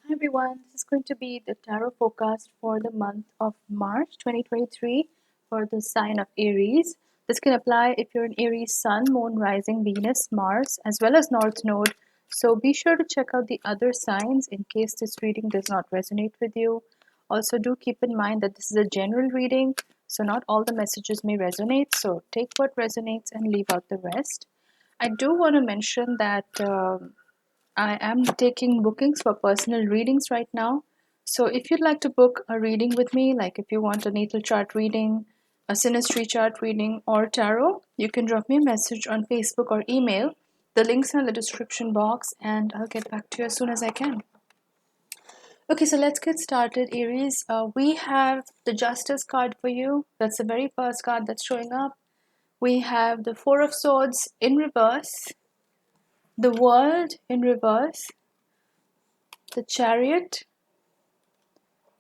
Hi everyone, this is going to be the tarot forecast for the month of March 2023 for the sign of Aries. This can apply if you're an Aries Sun, Moon, Rising, Venus, Mars, as well as North Node. So be sure to check out the other signs in case this reading does not resonate with you. Also, do keep in mind that this is a general reading, so not all the messages may resonate. So take what resonates and leave out the rest. I do want to mention that. I am taking bookings for personal readings right now. So if you'd like to book a reading with me, like if you want a natal chart reading, a synastry chart reading, or tarot, you can drop me a message on Facebook or email. The links are in the description box, and I'll get back to you as soon as I can. Okay, so let's get started, Aries. We have the Justice card for you. That's the very first card that's showing up. We have the Four of Swords in reverse, the World in reverse, the Chariot,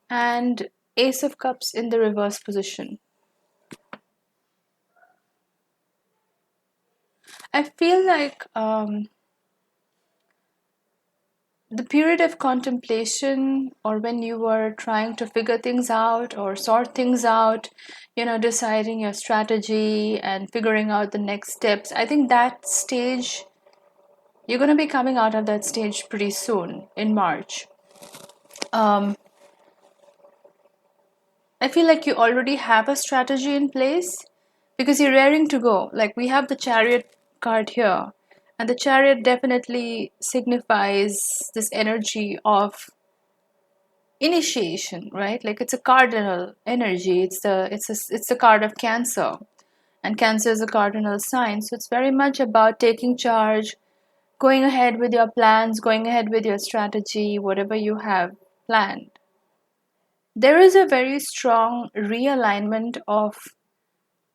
and Ace of Cups in the reverse position. I feel like the period of contemplation, or when you were trying to figure things out or sort things out, deciding your strategy and figuring out the next steps, I think that stage, you're going to be coming out of that stage pretty soon in March. I feel like you already have a strategy in place because you're raring to go. Like we have the Chariot card here, and the Chariot definitely signifies this energy of initiation, right? Like it's a cardinal energy. It's the card of Cancer, and Cancer is a cardinal sign. So it's very much about taking charge, going ahead with your plans, going ahead with your strategy, whatever you have planned. There is a very strong realignment of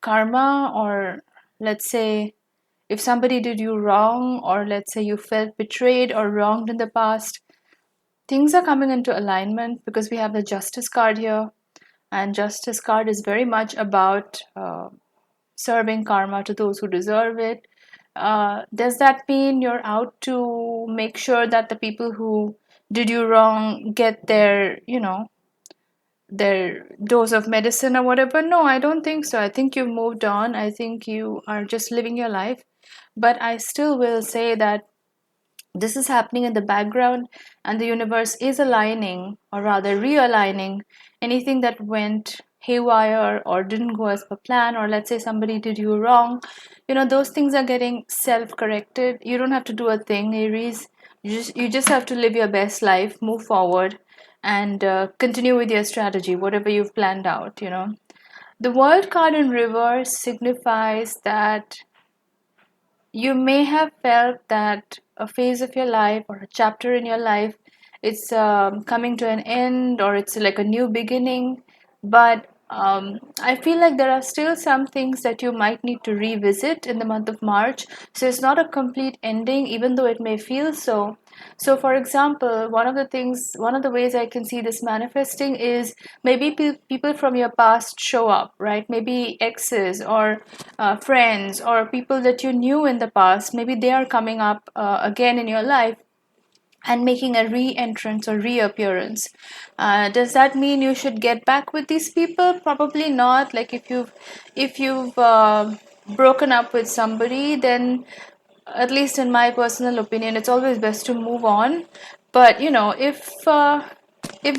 karma, or let's say if somebody did you wrong, or let's say you felt betrayed or wronged in the past, things are coming into alignment because we have the Justice card here, and Justice card is very much about serving karma to those who deserve it. Does that mean you're out to make sure that the people who did you wrong get their dose of medicine or whatever? No, I don't think so. I think you've moved on. I think you are just living your life. But I still will say that this is happening in the background, and the universe is aligning, or rather realigning, anything that went haywire or didn't go as per plan, or let's say somebody did you wrong. Those things are getting self-corrected. You don't have to do a thing, Aries. You just have to live your best life, move forward, and continue with your strategy, whatever you've planned out. The World card in reverse signifies that you may have felt that a phase of your life or a chapter in your life, it's coming to an end, or it's like a new beginning. But I feel like there are still some things that you might need to revisit in the month of March. So it's not a complete ending, even though it may feel so. So, for example, one of the ways I can see this manifesting is maybe people from your past show up, right? Maybe exes, or friends, or people that you knew in the past. Maybe they are coming up again in your life and making a re-entrance or reappearance. Does that mean you should get back with these people? Probably not. Like if you've broken up with somebody, then at least in my personal opinion, it's always best to move on. But if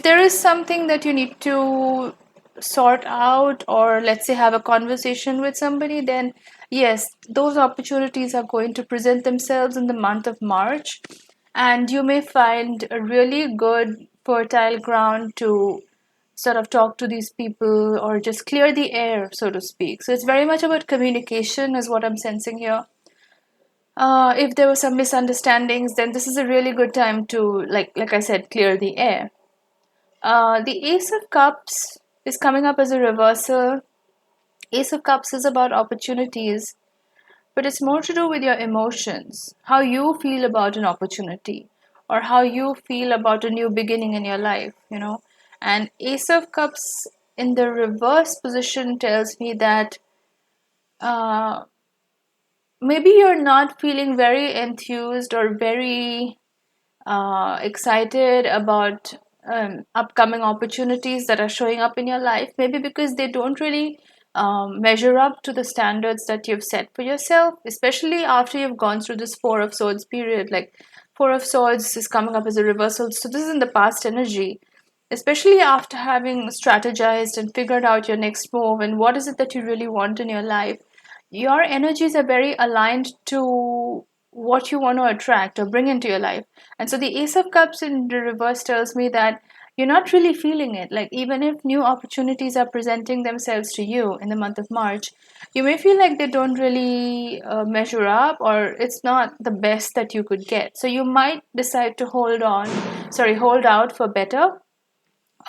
there is something that you need to sort out, or let's say have a conversation with somebody, then yes, those opportunities are going to present themselves in the month of March, and you may find a really good fertile ground to sort of talk to these people, or just clear the air, so to speak. So it's very much about communication, is what I'm sensing here. If there were some misunderstandings, then this is a really good time to, like I said, clear the air. The Ace of Cups is coming up as a reversal. Ace of Cups is about opportunities, but it's more to do with your emotions, how you feel about an opportunity, or how you feel about a new beginning in your life. And Ace of Cups in the reverse position tells me that uh, maybe you're not feeling very enthused or very excited about upcoming opportunities that are showing up in your life, maybe because they don't really measure up to the standards that you've set for yourself, especially after you've gone through this Four of Swords period. Like, Four of Swords is coming up as a reversal, so this is in the past energy. Especially after having strategized and figured out your next move and what is it that you really want in your life, your energies are very aligned to what you want to attract or bring into your life. And so the Ace of Cups in the reverse tells me that you're not really feeling it. Like, even if new opportunities are presenting themselves to you in the month of March, you may feel like they don't really measure up, or it's not the best that you could get. So you might decide to hold out for better,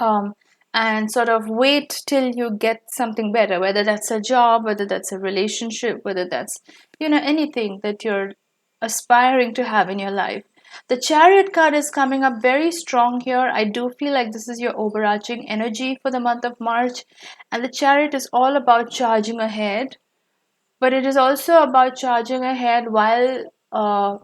um, and sort of wait till you get something better, whether that's a job, whether that's a relationship, whether that's, anything that you're aspiring to have in your life. The Chariot card is coming up very strong here. I do feel like this is your overarching energy for the month of March, and the Chariot is all about charging ahead, but it is also about charging ahead while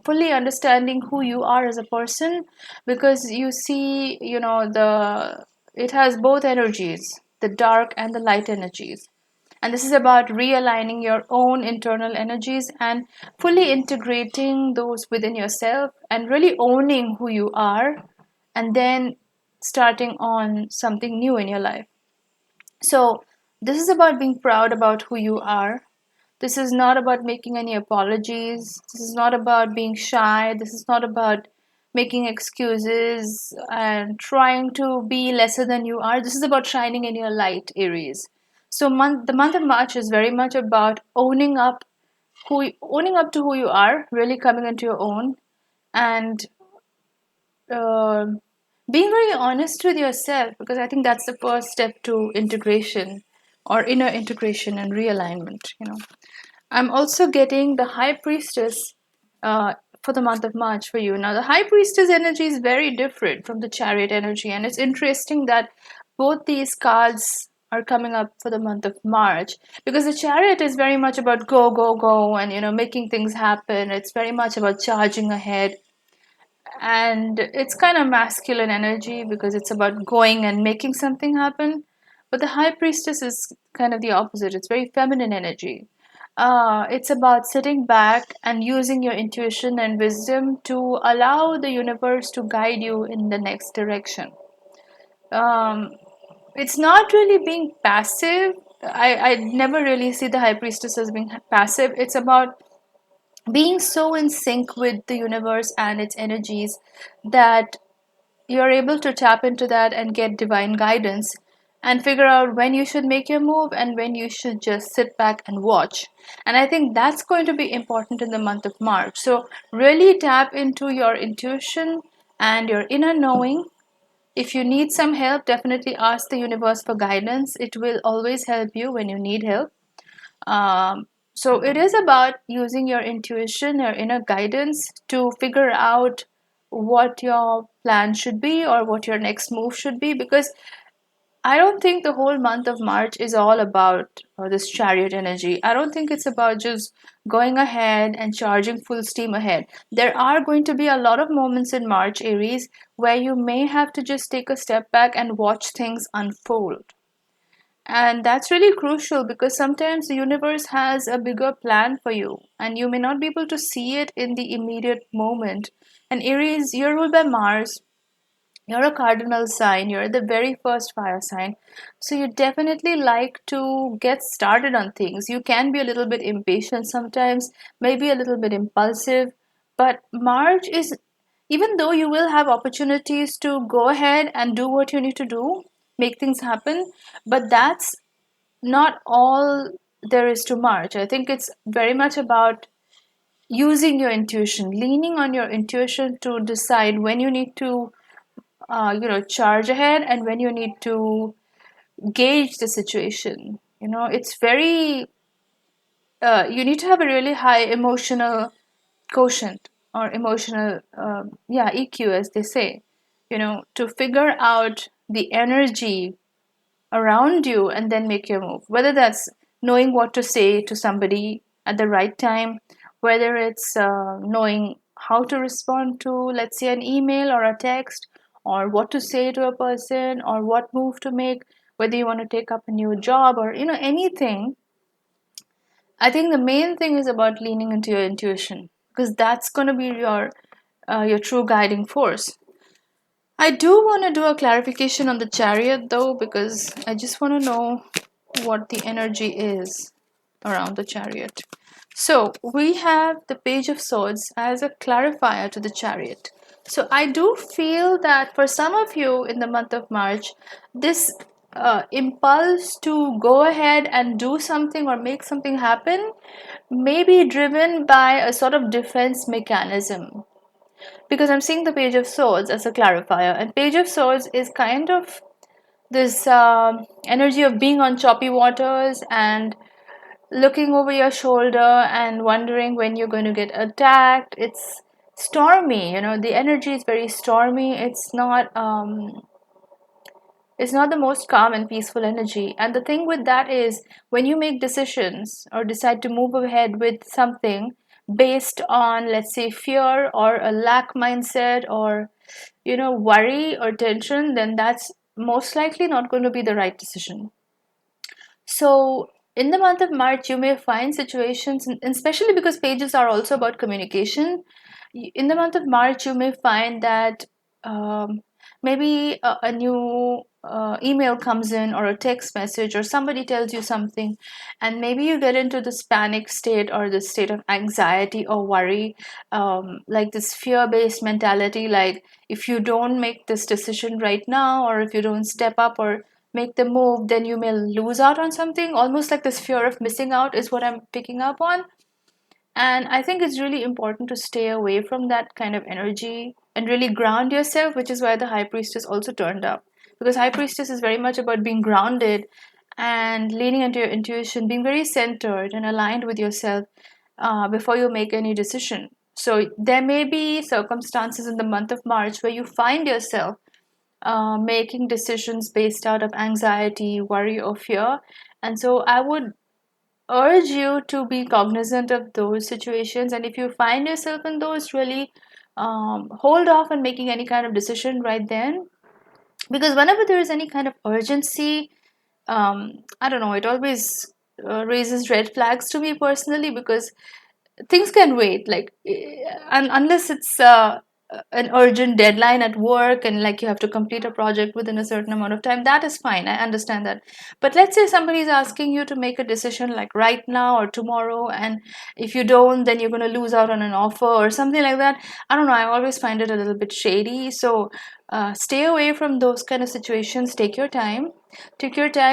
fully understanding who you are as a person, because you see, the it has both energies, the dark and the light energies. And this is about realigning your own internal energies and fully integrating those within yourself and really owning who you are, and then starting on something new in your life. So this is about being proud about who you are. This is not about making any apologies. This is not about being shy. This is not about making excuses and trying to be lesser than you are. This is about shining in your light, Aries. So the month of March is very much about owning up to who you are, really coming into your own, and uh, being very honest with yourself, because I think that's the first step to integration or inner integration and realignment. I'm also getting the High Priestess for the month of March for you. Now, the High Priestess energy is very different from the Chariot energy, and it's interesting that both these cards are coming up for the month of March, because the Chariot is very much about go, go, go, and making things happen. It's very much about charging ahead, and it's kind of masculine energy because it's about going and making something happen. But the High Priestess is kind of the opposite. It's very feminine energy. It's about sitting back and using your intuition and wisdom to allow the universe to guide you in the next direction. um, it's not really being passive. I never really see the High Priestess as being passive. It's about being so in sync with the universe and its energies that you're able to tap into that and get divine guidance and figure out when you should make your move and when you should just sit back and watch. And I think that's going to be important in the month of March. So really tap into your intuition and your inner knowing. If you need some help, definitely ask the universe for guidance. It will always help you when you need help. So it is about using your intuition, your inner guidance to figure out what your plan should be or what your next move should be, because I don't think the whole month of March is all about this Chariot energy. I don't think it's about just going ahead and charging full steam ahead. There are going to be a lot of moments in March, Aries, where you may have to just take a step back and watch things unfold. And that's really crucial because sometimes the universe has a bigger plan for you and you may not be able to see it in the immediate moment. And Aries, you're ruled by Mars. You're a cardinal sign. You're the very first fire sign. So you definitely like to get started on things. You can be a little bit impatient sometimes, maybe a little bit impulsive. But March is, even though you will have opportunities to go ahead and do what you need to do, make things happen, but that's not all there is to March. I think it's very much about using your intuition, leaning on your intuition to decide when you need to, charge ahead and when you need to gauge the situation. It's very, you need to have a really high emotional quotient or emotional, EQ, as they say, to figure out the energy around you and then make your move. Whether that's knowing what to say to somebody at the right time, whether it's knowing how to respond to, let's say, an email or a text, or what to say to a person, or what move to make, whether you want to take up a new job or anything. I think the main thing is about leaning into your intuition, because that's going to be your true guiding force. I do want to do a clarification on the Chariot though, because I just want to know what the energy is around the Chariot. So we have the Page of Swords as a clarifier to the Chariot. So I do feel that for some of you in the month of March, this impulse to go ahead and do something or make something happen may be driven by a sort of defense mechanism, because I'm seeing the Page of Swords as a clarifier, and Page of Swords is kind of this energy of being on choppy waters and looking over your shoulder and wondering when you're going to get attacked. It's stormy, the energy is very stormy. It's not the most calm and peaceful energy. And the thing with that is, when you make decisions or decide to move ahead with something based on, let's say, fear or a lack mindset, or worry or tension, then that's most likely not going to be the right decision. So in the month of March, you may find situations, and especially because pages are also about communication, in the month of March, you may find that maybe a new email comes in, or a text message, or somebody tells you something, and maybe you get into this panic state or this state of anxiety or worry, like this fear-based mentality, like if you don't make this decision right now, or if you don't step up or make the move, then you may lose out on something. Almost like this fear of missing out is what I'm picking up on. And I think it's really important to stay away from that kind of energy and really ground yourself, which is why the High Priestess also turned up. Because High Priestess is very much about being grounded and leaning into your intuition, being very centered and aligned with yourself before you make any decision. So there may be circumstances in the month of March where you find yourself making decisions based out of anxiety, worry, or fear. And so I would urge you to be cognizant of those situations. And if you find yourself in those, really hold off on making any kind of decision right then. Because whenever there is any kind of urgency, I don't know, it always raises red flags to me personally, because things can wait, like unless it's an urgent deadline at work, and like you have to complete a project within a certain amount of time, that is fine, I understand that. But let's say somebody is asking you to make a decision like right now or tomorrow, and if you don't, then you're going to lose out on an offer or something like that. I don't know, I always find it a little bit shady. So stay away from those kind of situations. Take your time,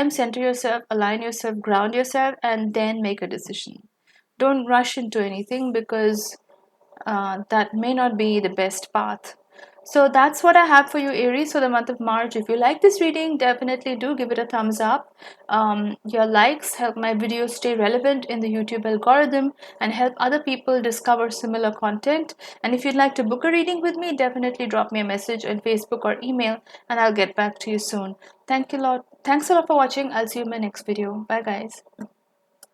center yourself, align yourself, ground yourself, and then make a decision. Don't rush into anything, because that may not be the best path. So that's what I have for you, Aries, for the month of March. If you like this reading, definitely do give it a thumbs up. Your likes help my videos stay relevant in the YouTube algorithm and help other people discover similar content. And if you'd like to book a reading with me, definitely drop me a message on Facebook or email, and I'll get back to you soon. Thanks a lot for watching. I'll see you in my next video. Bye, guys.